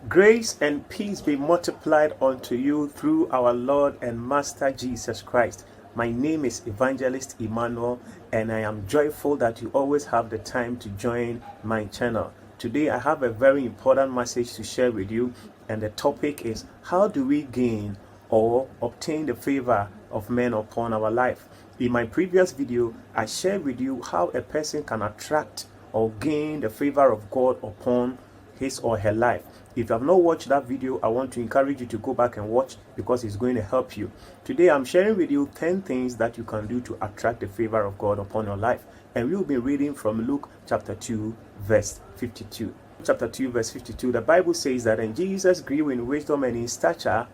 Grace and peace be multiplied unto you through our Lord and Master Jesus Christ. My name is Evangelist Emmanuel, and I am joyful that you always have the time to join my channel. Today I have a very important message to share with you, and the topic is how do we gain or obtain the favor of men upon our life. In my previous video, I shared with you how a person can attract or gain the favor of God upon his or her life. If you have not watched that video, I want to encourage you to go back and watch, because it's going to help you. Today I'm sharing with you 10 things that you can do to attract the favor of God upon your life, and we'll be reading from Luke chapter 2 verse 52. Chapter 2 verse 52, the Bible says that, and Jesus grew in wisdom and in stature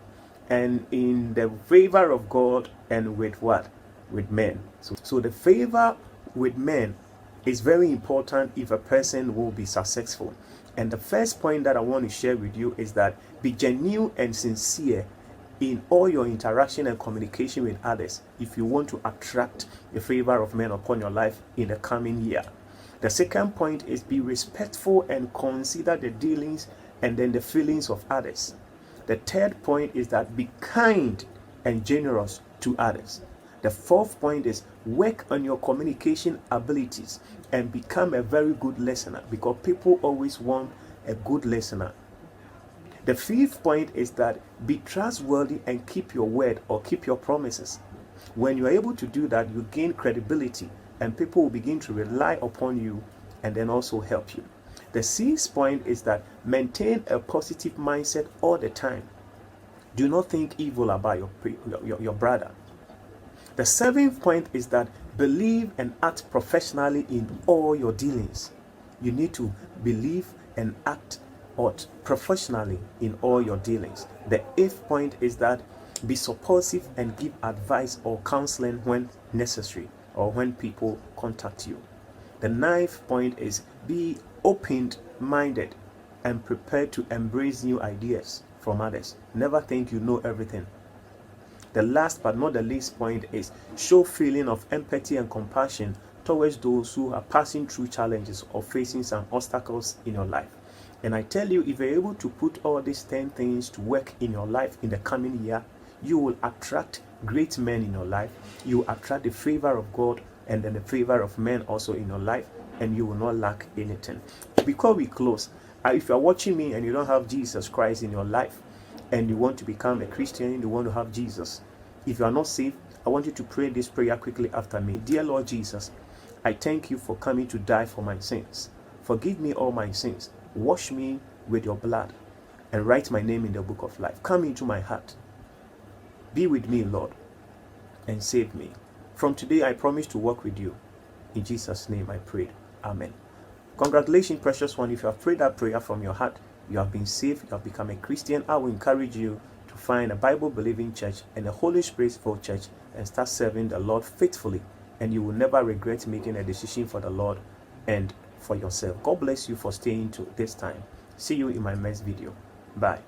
and in the favor of God and with what? With men. So the favor with men is very important if a person will be successful. And the first point that I want to share with you is that be genuine and sincere in all your interaction and communication with others if you want to attract the favor of men upon your life in the coming year. The second point is be respectful and consider the dealings and then the feelings of others. The third point is that be kind and generous to others. The fourth point is work on your communication abilities and become a very good listener, because people always want a good listener. The fifth point is that be trustworthy and keep your word or keep your promises. When you are able to do that, you gain credibility and people will begin to rely upon you and then also help you. The sixth point is that maintain a positive mindset all the time. Do not think evil about your brother. The seventh point is that believe and act professionally in all your dealings. You need to believe and act professionally in all your dealings. The eighth point is that be supportive and give advice or counseling when necessary or when people contact you. The ninth point is be open-minded and prepared to embrace new ideas from others. Never think you know everything. The last but not the least point is show feeling of empathy and compassion towards those who are passing through challenges or facing some obstacles in your life. And I tell you, if you're able to put all these 10 things to work in your life in the coming year, you will attract great men in your life. You will attract the favor of God and then the favor of men also in your life, and you will not lack anything. Before we close, if you're watching me and you don't have Jesus Christ in your life, and you want to become a Christian, you want to have Jesus, if you are not saved, I want you to pray this prayer quickly after me. Dear Lord Jesus, I thank you for coming to die for my sins. Forgive me all my sins. Wash me with your blood and write my name in the book of life. Come into my heart. Be with me, Lord, and save me. From today, I promise to walk with you. In Jesus' name I prayed. Amen. Congratulations, precious one. If you have prayed that prayer from your heart, you have been saved, you have become a Christian. I will encourage you to find a Bible-believing church and a Holy Spirit-filled church and start serving the Lord faithfully, and you will never regret making a decision for the Lord and for yourself. God bless you for staying to this time. See you in my next video. Bye.